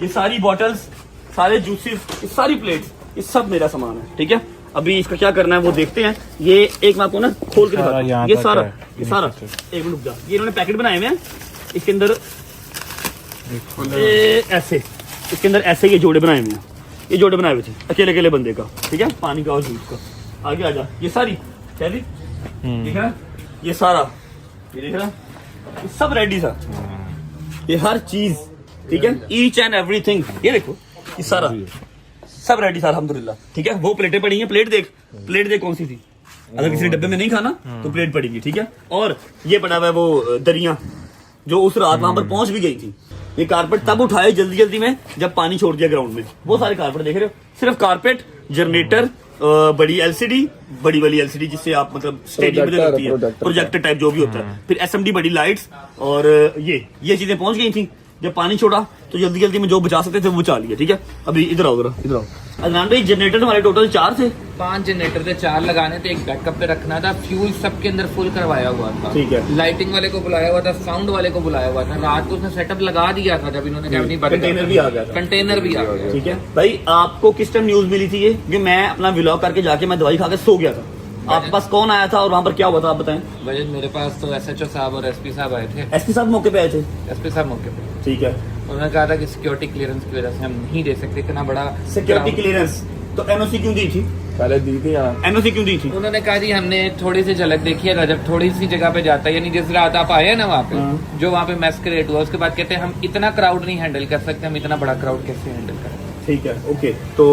ये सारी बॉटल्स, सारे जूसेस, ये सारी प्लेट्स, ये सब मेरा सामान है, ठीक है। अभी इसका क्या करना है वो देखते हैं। ये एक मैं आपको ना खोल के दिखाता हूं, ये सारा एक मिनट रुक जा। ये इन्होंने पैकेट बनाए हुए हैं, इसके अंदर ऐसे, इसके अंदर ऐसे ये जोड़े बनाए हुए हैं, ये जोड़े बनाए हुए थे अकेले अकेले बंदे का, ठीक है, पानी का और जूस का। आगे आ जा, ये सारी कैदी देख रहा, ये सारा ये देख रहा, ये सब रेडी था, ये हर चीज, ठीक है, ईच एंड एवरीथिंग। ये देखो ये सारा सब रेडी था अल्हम्दुलिल्लाह, ठीक है। वो प्लेटें पड़ी हैं, प्लेट देख कौन सी थी, अगर किसी डब्बे में नहीं खाना तो प्लेट पड़ेगी, ठीक है। और ये पड़ा हुआ है वो दरिया जो उस रात वहां पर पहुंच भी गई थी। ये कारपेट तब उठाए जल्दी में जब पानी छोड़ दिया ग्राउंड में। वो सारे कारपेट देख रहे हो, सिर्फ कारपेट, जनरेटर, बड़ी एलसीडी, बड़ी वाली एलसीडी जिससे आप मतलब स्टेडियम में लगती है, प्रोजेक्टर टाइप जो भी होता है, फिर एसएमडी बड़ी लाइट्स, और ये चीजें पहुंच गई थी। जब पानी छोड़ा तो जल्दी में जो बचा सकते थे वो बचा लिया, ठीक है। अभी इधर आओ, इधर आओ अदनान भाई। जनरेटर हमारे टोटल 4 थे, 5 जनरेटर थे, 4 लगाने थे, एक बैकअप पे रखना था, फ्यूल सबके अंदर फुल करवाया हुआ था, ठीक है। लाइटिंग वाले को बुलाया हुआ था, साउंड वाले को बुलाया हुआ था। रात को उसने सेटअप लगा दिया था जब इन्होंने कंटेनर भी आ गया, ठीक है। भाई आपको किस टाइम न्यूज मिली थी ये? कि मैं अपना व्लॉग करके जाके मैं दवाई खा के सो गया था। आपके पास कौन आया था और वहाँ पर क्या हुआ था आप बताएं? भाई मेरे पास तो एसएचओ साहब और एसपी साहब आए थे। एसपी साहब मौके पे आए थे? एसपी साहब मौके पे, ठीक है। उन्होंने कहा था कि सिक्योरिटी क्लियरेंस की वजह से हम नहीं दे सकते, इतना बड़ा सिक्योरिटी क्लियरेंस। तो एनओसी क्यों दी थी? पहले दी थी यार, एनओसी क्यों दी थी? उन्होंने कहा जी हमने थोड़ी सी झलक देखी है, जब थोड़ी सी जगह पे जाता है, यानी जिस रात आप आए ना वहाँ पे, जो वहाँ पे मैस्करेड हुआ, उसके बाद कहते हैं हम इतना क्राउड नहीं हैंडल कर सकते, हम इतना बड़ा क्राउड कैसे हैंडल करें। ठीक है, ओके। तो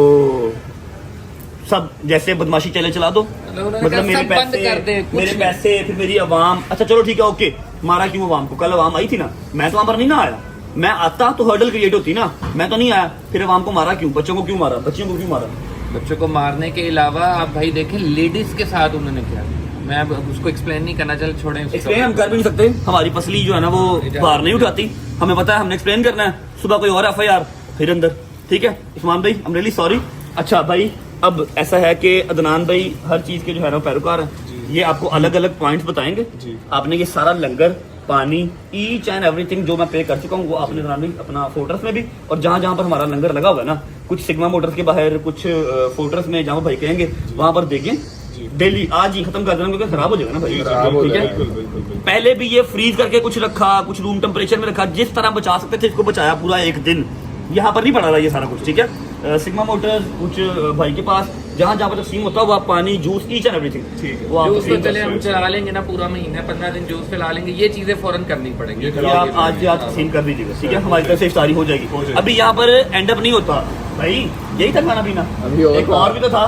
सब जैसे बदमाशी चला दो, मतलब मेरे पैसे फिर मेरी आवाम। अच्छा चलो ठीक है, ओके। मारा क्यों आवाम को? कल आवाम आई थी ना, मैं तो वहां पर नहीं ना आया। मैं आता तो हर्डल क्रिएट होती ना, मैं तो नहीं आया। फिर आवाम को मारा क्यों? बच्चों को क्यों मारा? बच्चियों को क्यों मारा? बच्चों को मारने के अलावा आप भाई देखें लेडीज के साथ उन्होंने किया। मैं अब उसको एक्सप्लेन नहीं करना, चल छोड़ें। एक्सप्लेन हम कर भी नहीं सकते, हमारी पसली जो है ना वो बाहर नहीं उठाती। हमें पता है हमने एक्सप्लेन करना है। सुबह कोई और FIR फिर अंदर, ठीक है। उस्मान भाई आई एम रियली सॉरी। अच्छा भाई अब ऐसा है कि अदनान भाई हर चीज के जो है ना पैरोकार हैं, ये आपको अलग अलग पॉइंट्स बताएंगे। आपने ये सारा लंगर, पानी, ईच एंड एवरीथिंग जो मैं पे कर चुका हूँ वो आपने अदनान भाई अपना फोर्ट्रेस में भी, और जहाँ जहाँ पर हमारा लंगर लगा हुआ है ना, कुछ सिग्मा मोटर्स के बाहर, कुछ फोर्ट्रेस में जहाँ भाई कहेंगे वहां पर देखें। डेली आज ही खत्म कर देना क्योंकि खराब हो जाएगा ना भाई, ठीक है। पहले भी ये फ्रीज करके कुछ रखा, कुछ रूम टेम्परेचर में रखा, जिस तरह बचा सकते थे इसको बचाया पूरा एक दिन। यहाँ पर नहीं पड़ा रहा ये सारा कुछ, ठीक है। सिग्मा मोटर्स कुछ भाई के पास जहाँ जहाँ पर तकसीम होता है वो आप पानी, जूस, ईच एंड एवरीथिंग, ठीक है। वो जूस तो चले हम चला लेंगे ना, पूरा महीना 15 दिन जूस पिला लेंगे। ये चीजें फौरन करनी पड़ेंगी। आप आज तकसीम कर दीजिएगा, ठीक है। हमारी तरफ से इफ्तारी हो जाएगी। अभी यहाँ पर एंड अप नहीं होता भाई, यही था खाना पीना, एक और भी तो था,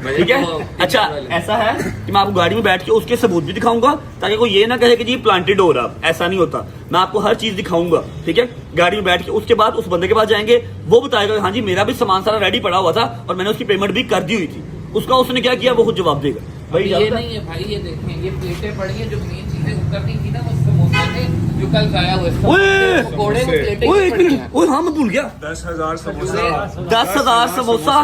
ठीक है। अच्छा ऐसा है कि मैं आपको गाड़ी में बैठ के उसके सबूत भी दिखाऊंगा ताकि कोई ये ना कहे कि जी प्लांटेड हो रहा, ऐसा नहीं होता। मैं आपको हर चीज दिखाऊंगा, ठीक है, गाड़ी में बैठ के। उसके बाद उस बंदे के पास जाएंगे, वो बताएगा हाँ जी मेरा भी सामान सारा रेडी पड़ा हुआ था और मैंने उसकी पेमेंट भी कर दी हुई थी। उसका उसने क्या किया वो खुद जवाब देगा भाई। ये नहीं है भाई, ये देखें ये प्लेटें पड़ी हैं, जो मेन चीजें उतरनी थी ना वो समोसे थे जो कल खाया हुए ओए हाँ मैं भूल गया, 10,000 समोसा, 10,000 समोसा,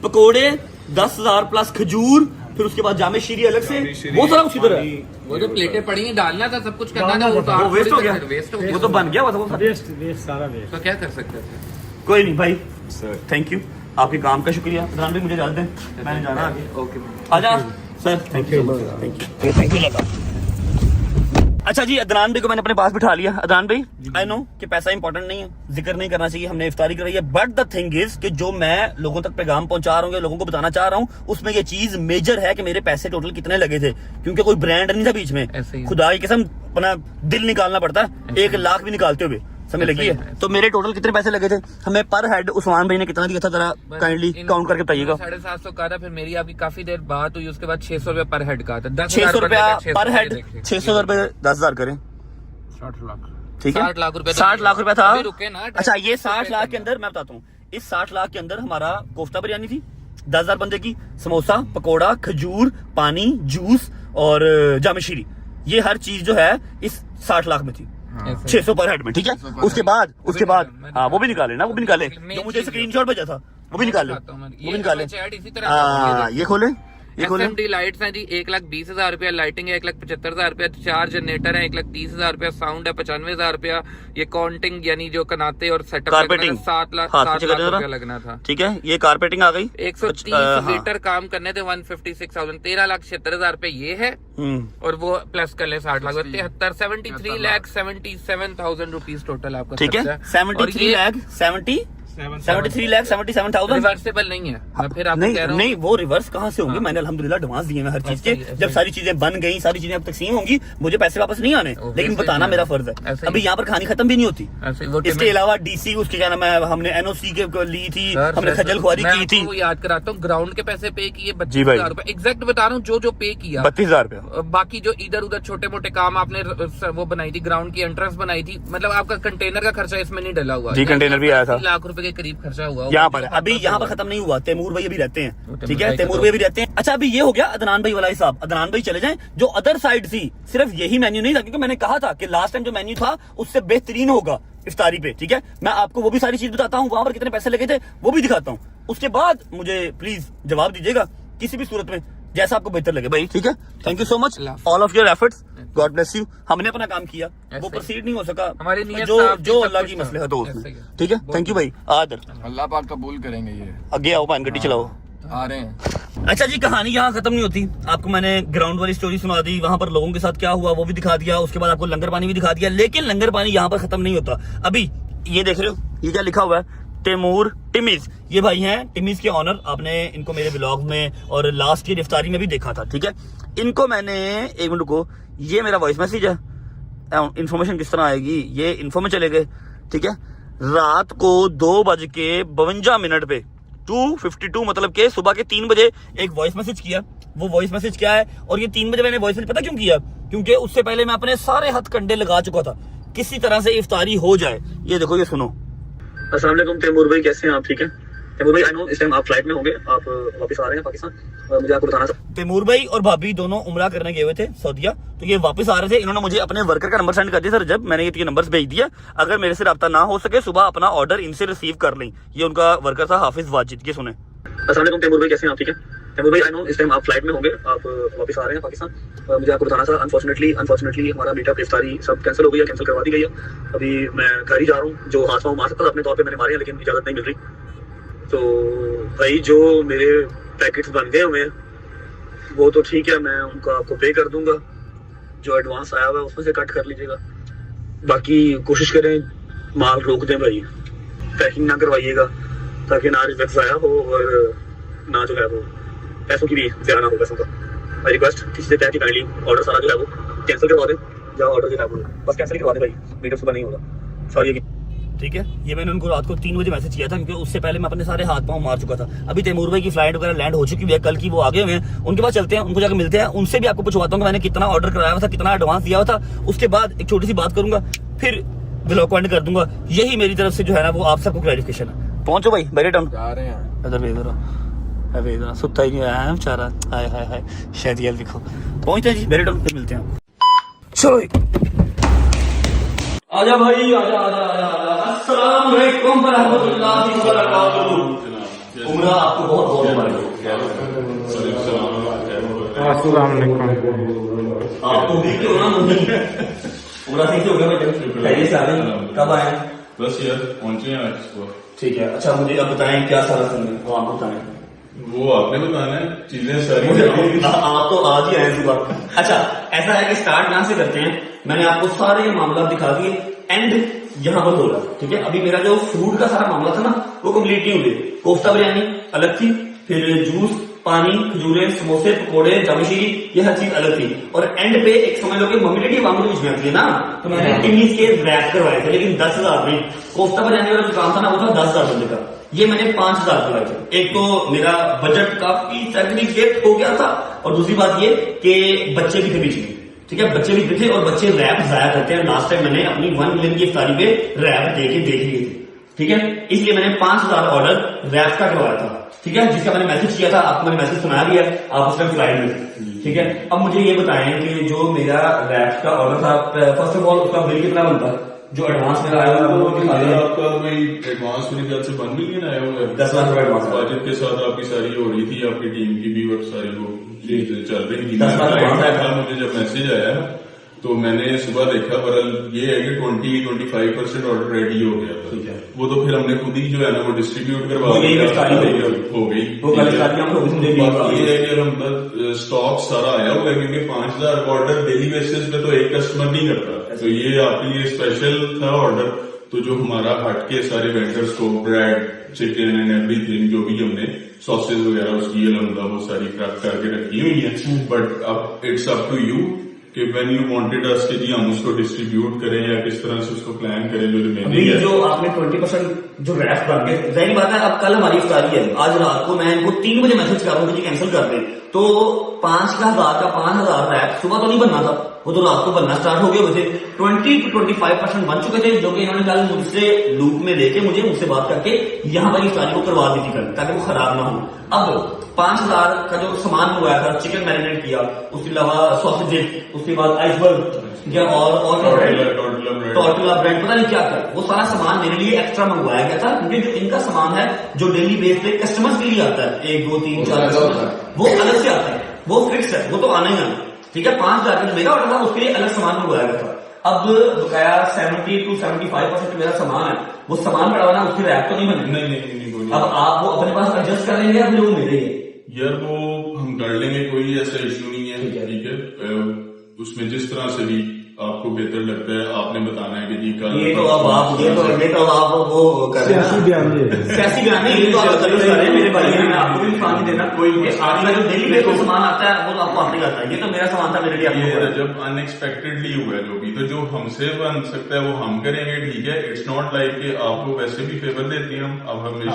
पकोड़े, 10,000 प्लस खजूर, फिर उसके बाद जामे शीरी अलग से, वो सारा कुछ इधर है। वो जो प्लेटें पड़ी हैं डालना था, सब कुछ करना था, वो वेस्ट हो गया, वो तो बन गया वो वेस्ट सारा वेस्ट। तो क्या कर सकते थे? कोई नहीं भाई, थैंक यू, आपके काम का शुक्रिया। अदनान भाई मुझे इजाजत दें, मैंने जाना आगे। ओके आजा sir, thank you thank you लगा। अच्छा जी अदनान भाई को मैंने अपने पास बिठा लिया। अदनान भाई आई नो कि पैसा इंपॉर्टेंट नहीं है, जिक्र नहीं करना चाहिए, हमने इफ्तारी कराई है, बट द थिंग इज कि जो मैं लोगों तक पैगाम पहुंचा रहा हूँ, लोगों को बताना चाह रहा हूँ, उसमें ये चीज मेजर है कि मेरे पैसे टोटल कितने लगे थे, क्योंकि कोई ब्रांड नहीं था बीच में। खुदा की कसम अपना दिल निकालना पड़ता है, 1 लाख भी निकालते हुए समय लगी है। तो मेरे टोटल कितने पैसे लगे थे, हमें पर हेड उस्मान भाई ने कितना दिया था, जरा काइंडली काउंट करके बताइएगा। 750 का था, फिर मेरी आपकी काफी देर बात हुई, उसके बाद 600 रुपया पर हेड का था। 600 रुपया पर हेड, 600 रुपए 10,000 करें, 60 लाख, ठीक है, 60 लाख रुपए, 60 लाख रुपया था। रुके ना, अच्छा, ये 60 लाख के अंदर मैं बताता हूँ, इस 60 लाख के अंदर हमारा कोफ्ता बिरयानी थी 10,000 बंदे की, समोसा, पकोड़ा, खजूर, पानी, जूस और जामे शीरी, ये हर चीज जो है इस 60 लाख में थी, 600 पर हेड में, ठीक है। उसके बाद हाँ वो भी निकाले ना, वो भी निकाले जो मुझे स्क्रीनशॉट भेजा था, वो भी निकाले, वो भी निकाले। ये खोले, ये खोले। SMD लाइट्स हैं जी 1,20,000 रुपया, लाइटिंग है 1,75,000 रुपया, 4 जनरेटर है 1,30,000 रुपया, साउंड है 95,000 रुपया, ये काउंटिंग यानी जो कनाते और सेटअप कारपेटिंग 7 लाख रुपया लगना था, ठीक है। ये कारपेटिंग आ गई, 130 मीटर काम करने थे 156,000, 13,76,000 रुपए ये है, और वो प्लस कर ले 60 लाख, 73,77,000 रुपीज टोटल आपका, ठीक है। 73,77,000 रिवर्सेबल नहीं है। मैं फिर आपको कह रहा हूं, नहीं वो रिवर्स कहाँ से होंगे, मैंने अल्हम्दुलिल्लाह एडवांस दिए हैं हर चीज के, जब सारी चीजें बन गई, सारी चीजें अब तकसीम होंगी, मुझे पैसे वापस नहीं आने, लेकिन बताना मेरा फर्ज है। अभी यहाँ पर कहानी खत्म भी नहीं होती, इसके अलावा DC उसके क्या नाम है, हमने NOC के ली थी, हमने खजल खुआरी की थी। याद कराता हूँ, ग्राउंड के पैसे पे किए 32,000 रुपए, एग्जैक्ट बता रहा हूँ, जो पे किया 32,000 रुपया, बाकी जो इधर उधर छोटे मोटे काम आपने वो बनाई थी, ग्राउंड की एंट्रेंस बनाई थी, मतलब आपका कंटेनर का खर्चा इसमें नहीं डला हुआ जी, कंटेनर भी आया था, लाख रुपए के करीब खर्चा हुआ यहाँ पर। अभी यहाँ पर खत्म नहीं हुआ, तैमूर भाई अभी रहते हैं, ठीक है, तैमूर भाई भी रहते हैं। अच्छा, अभी ये हो गया अदनान भाई वाला हिसाब, अदनान भाई चले जाएं। जो अदर साइड थी, सिर्फ यही मेन्यू नहीं था, क्योंकि मैंने कहा था कि लास्ट टाइम जो मेन्यू था उससे बेहतरीन होगा इफ्तारी पे, ठीक है। मैं आपको वो भी सारी चीज बताता हूँ, वहां पर कितने पैसे लगे थे वो भी दिखाता हूँ, उसके बाद मुझे प्लीज जवाब दीजिएगा किसी भी सूरत में, जैसा आपको बेहतर लगे भाई, ठीक है। Thank you so much all of your efforts, God bless you. हमने अपना काम किया, वो प्रोसीड नहीं हो सका, हमारी नीयत जो अल्लाह की मसलहत हो उसमें, ठीक है। थैंक यू भाई, आदर, अल्लाह पाक कबूल करेंगे। ये आगे आओ, पान गड्डी चलाओ, आ रहे हैं। अच्छा जी, कहानी यहाँ खत्म नहीं होती, आपको मैंने ग्राउंड वाली स्टोरी सुना दी, वहां पर लोगों के साथ क्या हुआ वो भी दिखा दिया, उसके बाद आपको लंगर पानी भी दिखा दिया, लेकिन लंगर पानी यहाँ पर खत्म नहीं होता। अभी ये देख रहे हो, ये क्या लिखा हुआ है, तैमूर टिमीज, ये भाई हैं टिमीज के ऑनर, आपने इनको मेरे ब्लॉग में और लास्ट ईयर इफ्तारी में भी देखा था, ठीक है। इनको मैंने, एक मिनट को, ये मेरा वॉइस मैसेज है, इन्फॉर्मेशन किस तरह आएगी, ये इन्फो में चले गए, ठीक है। रात को 2:52 पे 2:52 मतलब के सुबह के 3 बजे एक वॉइस मैसेज किया। वो वॉइस मैसेज क्या है, और ये 3 बजे मैंने वॉइस मैसेज पता क्यों किया, क्योंकि उससे पहले मैं अपने सारे हथ कंडे लगा चुका था, किसी तरह से इफ्तारी हो जाए। ये देखो, ये सुनो। अस्सलाम वालेकुम तैमूर भाई, कैसे हैं आप, ठीक है। तैमूर भाई, आई नो इस टाइम आप फ्लाइट में होंगे, आप वापस आ रहे हैं पाकिस्तान, और मुझे आपको बताना था, तैमूर भाई और भाभी दोनों उम्रा करने गए हुए थे सऊदीया, तो ये वापस आ रहे थे। इन्होंने मुझे अपने वर्कर का नंबर सेंड कर दिया सर, जब मैंने ये नंबर भेज दिया, अगर मेरे से रब्ता ना हो सके सुबह अपना ऑर्डर इनसे रिसीव कर लें। ये उनका वर्कर था हाफिज वाजिद, ये सुने। अस्सलाम वालेकुम तैमूर भाई, कैसे हैं आप, ठीक है। तैमूर भाई, आई नो इस टाइम आप फ्लाइट में होंगे, आप वापस आ रहे हैं पाकिस्तान, और मुझे आपको बताना था, अनफॉर्चुनेटली हमारा मीटअप इफ्तारी सब कैंसिल हो गई है, कैंसिल करवा दी गई है। अभी मैं घर ही जा रहा हूँ, जो हाथ पाँव मार सकता था अपने तौर पे मैंने मारे हैं, लेकिन इजाजत नहीं मिल रही। तो भाई जो मेरे पैकेट्स बन गए हुए हैं वो तो ठीक है, मैं उनको आपको पे कर दूंगा, जो एडवांस आया हुआ है उसमें से कट कर लीजिएगा, बाकी कोशिश करें माल रोक दें भाई, पैकिंग ना करवाइएगा, ताकि ना रिजेक्ट आया हो और ना जो है वो पैसों की भी ज़्यादा ना हो पैसों का। मैं रिक्वेस्ट किसी से कि काइंडली ऑर्डर सारा जो है वो कैंसिल करवा दें, या ऑर्डर जो है वो बस कैंसिल करवा दें भाई, मीटर सुबह नहीं होगा, सॉरी, ठीक है। ये मैंने उनको रात को 3 बजे मैसेज किया था, क्योंकि उससे पहले मैं अपने सारे हाथ पांव मार चुका था। अभी तैमूर भाई की फ्लाइट वगैरह लैंड हो चुकी है, कल की वो आगे हुए हैं, उनके पास चलते हैं, उनको जाकर मिलते हैं, उनसे भी आपको पूछवाता हूँ कि मैंने कितना ऑर्डर कराया हुआ था, कितना एडवांस दिया हुआ था। उसके बाद एक छोटी सी बात करूंगा, फिर ब्लॉग को एंड कर दूंगा। यही मेरी तरफ से जो है ना वो आप सबको क्लैरिफिकेशन है। पहुंचो भाई, बैठे टाउन जा रहे हैं, इधर भेज रहा, सुता ही नहीं आया है बेचारा, हाय हाय हाय, शायद ये देखो पहुंचते हैं जी, बैठे टाउन, फिर मिलते हैं। चलो आजा भाई, आजा आजा आजा, अस्सलाम वालेकुम व रहमतुल्लाहि व बरकातुहू। उम्रा आपको बहुत बहुत मुबारक हो। अस्सलाम वालेकुम। आपको भी क्यों ना उम्रा ठीक हो गया बेटा, खैरियत से आ गए, कब आए? बस यार पहुंचे हैं आज। ठीक है, अच्छा मुझे अब बताएं क्या सारा सुन रहे, वो आप बताएं। वो आपने बताना है, चीजें सारी आप तो आज ही आए सुबह। अच्छा ऐसा है कि स्टार्ट कहां से करते हैं, मैंने आपको सारे मामला दिखा दिए, एंड यहाँ पर हो रहा है, ठीक है। अभी मेरा जो फूड का सारा मामला था ना वो कंप्लीट नहीं हुए। कोफ्ता बिरयानी अलग थी, फिर जूस, पानी, खजूरे, समोसे, पकोड़े, जामशीरी, ये हर चीज अलग थी। और एंड पे एक समझ लो कि मम्मी डैडी वहां मुझे पूछना थी ना, तो मैंने टिमीज के रैप करवाए थे, लेकिन 10,000 में। कोफ्ता बिरयानी वाला जो काम था ना वो था 10,000 बंदे का, ये मैंने 5,000 करवाए थे। एक तो मेरा बजट काफी सेग्रीगेट हो गया था, और दूसरी बात ये कि बच्चे भी थे बीच में, ठीक है, बच्चे भी थे और बच्चे रैप जाया करते हैं। लास्ट टाइम मैंने अपनी 1 मिलियन की इफ्तारी पे रैप देख लिए थे, ठीक है। इसलिए मैंने 5,000 ऑर्डर रैप का करवाया था, ठीक है, जिसका मैंने मैसेज किया था, आपको मैंने मैसेज सुनाया भी है, आप उस टाइम फ्लाइट में थे, ठीक है। अब मुझे ये बताएं कि जो मेरा रैप का ऑर्डर था, फर्स्ट ऑफ ऑल उसका बिल कितना बनता है, जो एडवांस मेरा आया हुआ वो दिखा दें। आपका भाई एडवांस मेरे ख्याल से 1 मिलियन आया हुआ है, 10 लाख रुपए एडवांस। बजट के साथ आपकी सारी हो रही थी, आपकी टीम की भी और सारी वो चल रही थी। 10 लाख एडवांस मुझे जब मैसेज आया तो मैंने सुबह देखा, बरल ये है कि 20-25% ऑर्डर रेडी हो गया था। वो तो फिर हमने खुद ही जो है ना वो डिस्ट्रीब्यूट करवा हो गई। बाकी ये है कि हम स्टॉक सारा आया हुआ है, क्योंकि 5,000 ऑर्डर डेली बेसिस पे तो एक कस्टमर नहीं करता, तो ये आपके लिए स्पेशल था ऑर्डर। तो जो हमारा हट के सारे वेंडर्स को ब्रेड, चिकन एंड एवरीथिंग जो भी हमने सॉसेज वगैरह उसकी अलहमदा वो सारी प्रेप करके रखी हुई है। बट अब इट्स अप टू यू कि व्हेन यू वांटेड अस कि जी हम उसको डिस्ट्रीब्यूट करें या किस तरह से उसको प्लान करें। जो अभी जो आपने 20% जो रैप कर दिया, जाहिर बात है अब कल हमारी इफ्तारी है, आज रात को मैं इनको 3 बजे मैसेज कर रहा हूँ कि कैंसिल कर दें, तो 5,000 का 5,000 रैप सुबह तो नहीं बनना था, वो तो रात को बनना स्टार्ट हो गए। वैसे 20-25% बन चुके थे, जो कि इन्होंने कल मुझसे लूप में लेके मुझसे बात करके यहाँ पर इफ्तारी को करवा दी थी कल, ताकि वो खराब ना हो। अब 5,000 का जो सामान मंगवाया था, चिकन मैरिनेट किया, उसके अलावा सॉसेजेस, उसके बाद आइसबर्ग और टॉर्टिला ब्रेड, पता नहीं क्या क्या, वो सारा सामान मेरे लिए एक्स्ट्रा मंगवाया गया था, क्योंकि जो इनका सामान है जो डेली बेस पे कस्टमर्स के लिए आता है, 1, 2, 3, 4 वो अलग से आता है, वो फिक्स है, वो तो आना ही आना, ठीक है। 5,000 का जो मेरा ऑर्डर था उसके लिए अलग सामान मंगवाया गया था। अब बकाया 70-75% मेरा सामान है, वो सामान पड़ा हुआ ना, उसकी रैप तो नहीं बनी। नहीं, अब आप वो अपने पास एडजस्ट कर लेंगे या फिर वो मेरे ही? यार वो हम कर लेंगे, कोई ऐसा इश्यू नहीं है, ठीक है। उसमें जिस तरह से भी आपको बेहतर लगता है आपने बताना है कि जी का ये तो अब आप वो कर रहे हैं सियासी बयान नहीं, ये तो आप कर रहे हैं मेरे भाई हैं, मैं आपको भी पानी देना। कोई आपका जो डेली बेस पे सामान आता है वो तो आपको आपने आता है, ये तो मेरा सामान था मेरे लिए। ये जब अनएक्सपेक्टेडली हुआ है जो भी, तो जो हमसे बन सकता है वो हम करेंगे, ठीक है। इट्स नॉट लाइक कि आपको वैसे भी फेवर देते हैं हम, अब हमेशा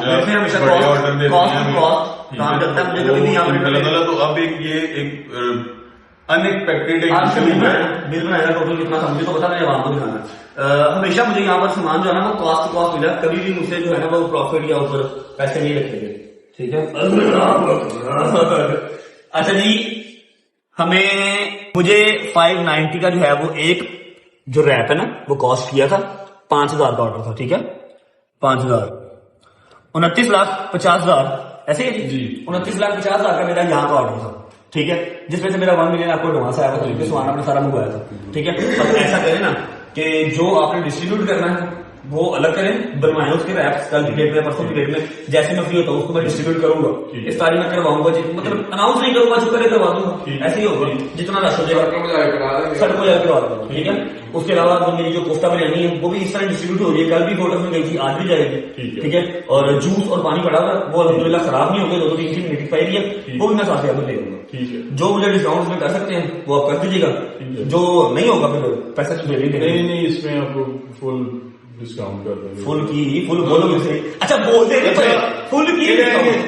बड़े ऑर्डर देते हैं। तो अब एक अनएक्सपेक्टेड बिल बनाएगा टोटल कितना था मुझे तो पता नहीं, आपको दिखाना। हमेशा मुझे यहाँ पर सामान जो है ना वो कॉस्ट टू कॉस्ट मिला, कभी भी मुझसे जो है ना वो प्रॉफिट या ऊपर पैसे नहीं रखे गए, ठीक है। अच्छा जी, मुझे 590 का जो है वो एक जो रैप है ना वो कॉस्ट किया था, 5,000 का ऑर्डर था, ठीक है। 5,000 29,50,000 ऐसे जी, 29,50,000 का मेरा यहाँ का ऑर्डर था, ठीक है, जिसमें से मेरा 1 मिलियन आपको एडवांस आया था, तो सामान आपने सारा मंगवाया था, ठीक है। अब ऐसा करें ना कि जो आपने डिस्ट्रीब्यूट करना है वो अलग करें, बनवाएं उसके रैप्स कल की डेट में, परसों की डेट में, जैसे मैं फ्री होता हूँ उसको मैं डिस्ट्रीब्यूट करूंगा, इस तारीख में करवाऊंगा, मतलब अनाउंस नहीं करूंगा, जो करे करवा दूंगा, ऐसे ही होगा, जितना रश हो जाएगा सड़कों जाकर करवा दूंगा, ठीक है। उसके अलावा जो मेरी जो कोफ्ता बिरयानी है वो भी इस तरह डिस्ट्रीब्यूट हो रही है, कल भी फोटो में गई थी, आज भी जाएगी, ठीक है। और जूस और पानी पड़ा हुआ वो अल्हम्दुलिल्लाह खराब नहीं हो गया, 2-3 दिन एक्सपायरी है, वो भी मैं साथ में दे दूंगा, ठीक है। जो मुझे डिस्काउंट में कर सकते हैं वो आप कर दीजिएगा, जो नहीं होगा फिर पैसा तो नहीं, इसमें आपको फुल डिस्काउंट कर देंगे। फुल बोलोगे सही, अच्छा बोल दे फुल की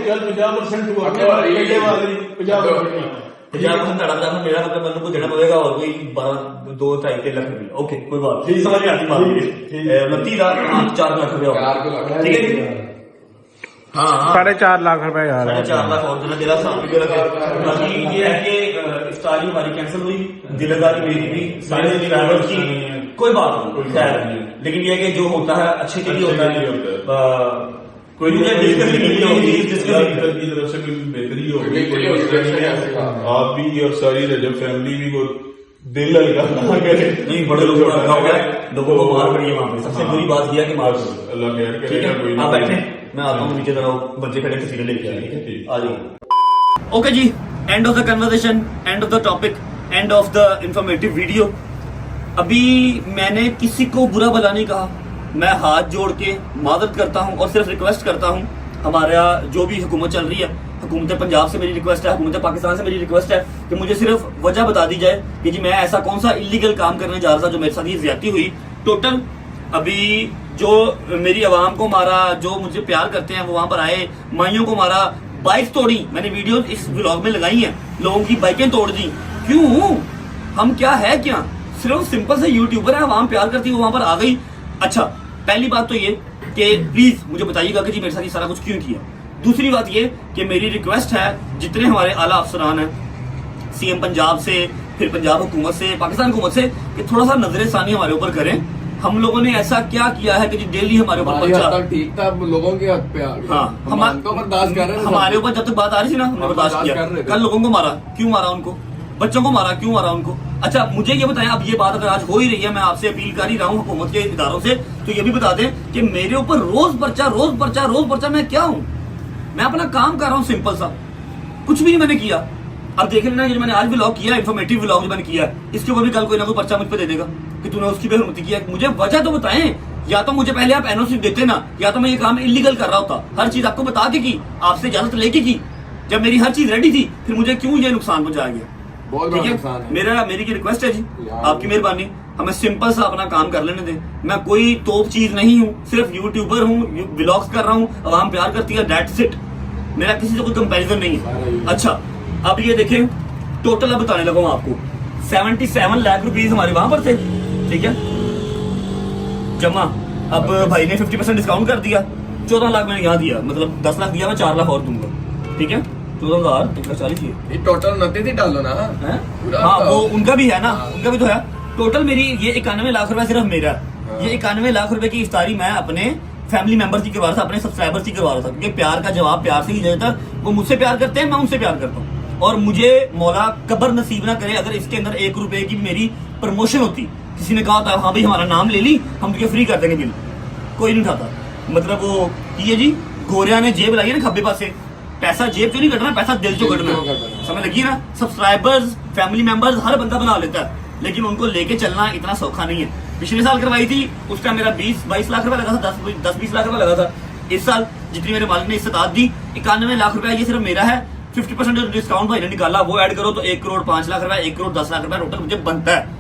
कल 50% हुआ, 50% मेरा मतलब मन को देना पड़ेगा, और कोई 2-2.5 लाख रुपये, ओके कोई बात नहीं, समझ में आती बात, 4 लाख रुपये, ठीक है। हाँ 4.5 लाख रुपए, 4.5 लाख और देना दिला बाकी ये है कि इफ्तारी हमारी कैंसिल हुई, दिलदारी मेरी भी, सारे ड्राइवर की कोई बात नहीं, खैर, लेकिन ये कि जो होता है अच्छे के लिए होता है, कोई की तरफ से कोई बेहतरी होगी, आप भी और सारी रजब फैमिली भी को दिल लगा नहीं, बड़े लोगों का रखा हुआ है, लोगों को मार पड़ी है वहां पे, सबसे बुरी बात यह कि मार पड़ी, अल्लाह खैर करेगा। कोई आप बैठे, मैं आता हूँ नीचे तरफ, बच्चे खड़े तस्वीरें लेके आए, आ जाओ। ओके जी, end of the conversation, end of the topic, end of the informative video. अभी मैंने किसी को बुरा भला नहीं कहा, मैं हाथ जोड़ के मादरत करता हूँ और सिर्फ रिक्वेस्ट करता हूँ, हमारा जो भी हुकूमत चल रही है, हुकूमत पंजाब से मेरी रिक्वेस्ट है, हुकूमत पाकिस्तान से मेरी रिक्वेस्ट है कि मुझे सिर्फ वजह बता दी जाए कि जी मैं ऐसा कौन सा इलीगल काम करने जा रहा था जो मेरे साथ ये ज्यादती हुई। टोटल अभी जो मेरी आवाम को मारा, जो मुझे प्यार करते हैं वो वहां पर आए, माइयों को मारा, बाइक तोड़ी, मैंने वीडियो इस व्लॉग में लगाई है, लोगों की बाइकें तोड़ दी। क्यों? हम क्या है क्या? सिर्फ सिंपल से यूट्यूबर है, आवाम प्यार करती है, वो वहां पर आ गई। अच्छा, पहली बात तो ये कि प्लीज मुझे बताइएगा कि जी मेरे साथ ये सारा कुछ क्यों किया। दूसरी बात ये कि मेरी रिक्वेस्ट है जितने हमारे आला अफसरान हैं, सीएम पंजाब से, फिर पंजाब हुकूमत से, पाकिस्तान हुकूमत से, कि थोड़ा सा नजर सानी हमारे ऊपर करें। हम लोगों ने ऐसा क्या किया है कि जी डेली हमारे ऊपर ठीक था, लोगों के हाथ पे आ गया। हाँ, तो बर्दाश्त कर रहे हैं, हमारे ऊपर जब तक बात आ रही थी ना, हमने बर्दाश्त किया। कल लोगों को मारा, क्यों मारा उनको? बच्चों को मारा, क्यों मारा उनको? अच्छा मुझे ये बताएं, अब ये बात अगर आज हो ही रही है, मैं आपसे अपील कर ही रहा हूँ हुकूमत के इदारों से, तो ये भी बता दें कि मेरे ऊपर रोज पर्चा, रोज पर्चा, रोज पर्चा। मैं क्या हूँ? मैं अपना काम कर रहा हूँ सिंपल सा, कुछ भी नहीं मैंने किया। अब देख लेना, जो मैंने आज व्लॉग किया, इन्फॉर्मेटिव व्लॉग जो मैंने किया है, इसके ऊपर भी कल कोई ना कोई पर्चा मुझ पे दे देगा कि तूने उसकी बेहरमती किया। मुझे वजह तो बताएं, या तो मुझे पहले आप एनओसी देते ना, या तो मैं ये काम इलीगल कर रहा होता। हर चीज आपको बता के की, आपसे इजाजत लेके की। जब मेरी हर चीज रेडी थी, फिर मुझे क्यों ये नुकसान पहुंचाया गया? ठीक है, मेरी की रिक्वेस्ट है जी, आपकी मेहरबानी, हमें सिंपल सा अपना काम कर लेने दें। मैं कोई तोप चीज नहीं हूँ, सिर्फ यूट्यूबर हूँ, व्लॉग्स कर रहा हूँ, आवाम प्यार करती है, दैट्स इट। मेरा किसी से कोई कंपैरिजन नहीं है। अच्छा अब ये देखें, टोटल अब बताने लगा हूँ आपको, 77 लाख रुपीज हमारे वहां पर थे, ठीक है, जमा। अब भाई ने 50% डिस्काउंट कर दिया, 14 लाख मैंने यहाँ दिया, मतलब 10 लाख दिया, मैं 4 लाख और दूंगा। ठीक है, 14,140 टोटल नती थी डालो ना। हाँ वो उनका भी है ना, उनका भी तो है। टोटल मेरी ये 91 लाख रुपए सिर्फ मेरा, ये 91 लाख रुपए की इफ्तारी मैं अपने फैमिली मेंबर्स की करवा रहा था, अपने सब्सक्राइबर्स की करवा रहा था, क्योंकि प्यार का जवाब प्यार से ही देता। वो मुझसे प्यार करते हैं, मैं उनसे प्यार करता हूँ। और मुझे मौला कब्र नसीब ना करे अगर इसके अंदर 1 रुपए की मेरी प्रमोशन होती। किसी ने कहा होता हाँ भाई हमारा नाम ले ली, हम तुझे फ्री कर देंगे बिल, कोई नहीं उठाता। मतलब वो ये जी गोरिया ने जेब लाई है ना खब्बे पास से, पैसा जेब चो नहीं कटना, पैसा दिल चो कटना, समझ लगी ना। सब्सक्राइबर्स, फैमिली मेंबर्स हर बंदा बना लेता है, लेकिन उनको लेके चलना इतना सौखा नहीं है। पिछले साल करवाई थी, उसका मेरा 20-22 लाख रुपए लगा था, 10-20 लाख रुपए लगा था। इस साल जितनी मेरे मालिक ने इस्तेदाद दी, 91 लाख रुपए ये सिर्फ मेरा है। 50% जो डिस्काउंट भाई ने निकाला वो ऐड करो तो 1 करोड़ 5 लाख रुपए, 1 करोड़ 10 लाख रुपए टोटल मुझे बनता है।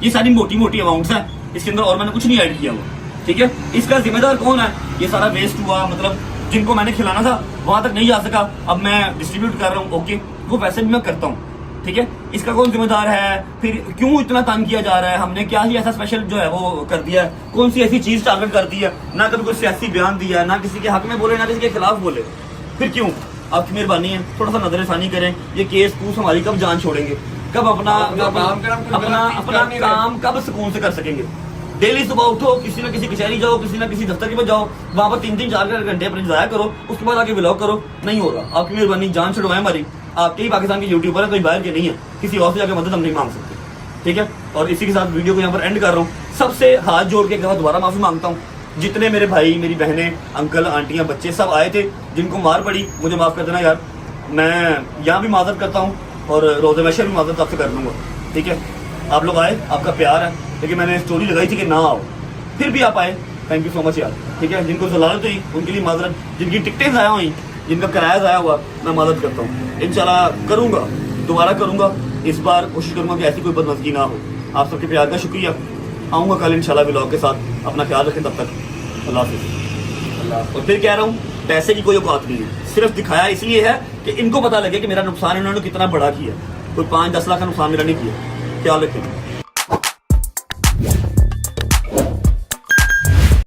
ये सारी मोटी मोटी अमाउंट्स हैं, इसके अंदर और मैंने कुछ नहीं ऐड किया हुआ। ठीक है, इसका जिम्मेदार कौन है? ये सारा वेस्ट हुआ, मतलब जिनको मैंने खिलाना था वहां तक नहीं जा सका, अब मैं डिस्ट्रीब्यूट कर रहा हूँ, ओके, वो वैसे भी मैं करता हूँ। ठीक है, इसका कौन जिम्मेदार है? फिर क्यों इतना तंग किया जा रहा है? हमने क्या ही ऐसा स्पेशल जो है वो कर दिया है? कौन सी ऐसी चीज टारगेट कर दी है? ना कभी कोई सियासी बयान दिया, ना किसी के हक में बोले, ना किसी के खिलाफ बोले, फिर क्यों? आपकी मेहरबानी है, थोड़ा सा नजरसानी करें। ये केस पूछ हमारी कब जान छोड़ेंगे, कब अपना काम कब सुकून से कर सकेंगे? डेली सुबह उठो, किसी ना किसी कचहरी जाओ, किसी ना किसी दफ्तर के पास जाओ, वहां पर 3-3, 4-4 घंटे अपने जाया करो, उसके बाद आके व्लॉग करो। नहीं होगा, आपकी मेहरबानी, जान छुड़वाए हमारी। आपके ही पाकिस्तान के यूट्यूबर है, कोई बाहर के नहीं है, किसी और से जाकर मदद हम नहीं मांग सकते। ठीक है, और इसी के साथ वीडियो को यहाँ पर एंड कर रहा हूँ। सबसे हाथ जोड़ के दोबारा माफी मांगता हूँ। जितने मेरे भाई, मेरी बहनें, अंकल, आंटियां, बच्चे सब आए थे, जिनको मार पड़ी, मुझे माफ कर देना यार। मैं यहाँ भी माजरत करता हूँ और रोज़े मैशर भी माजरत आपसे कर दूंगा। ठीक है, आप लोग आए, आपका प्यार है, लेकिन मैंने स्टोरी लगाई थी कि ना आओ, फिर भी आप आए, थैंक यू सो मच यार। ठीक है, जिनको जलालत हुई उनके लिए माजरत, जिनकी टिकटें ज़ाया हुई, जिनका किराया ज़ाया हुआ, मैं मदद करता हूँ। इंशाल्लाह करूँगा, दोबारा करूँगा। इस बार कोशिश करूँगा कि ऐसी कोई बदमज़गी ना हो। आप सबके प्यार का शुक्रिया। आऊँगा कल इंशाल्लाह व्लॉग के साथ। अपना ख्याल रखें, तब तक अल्लाह हाफ़िज़। और फिर कह रहा हूँ, पैसे की कोई औकात नहीं है, सिर्फ दिखाया इसलिए है कि इनको पता लगे कि मेरा नुकसान इन्होंने कितना बड़ा किया। कोई 5-10 लाख का नुकसान मेरा नहीं किया। ख्याल रखें।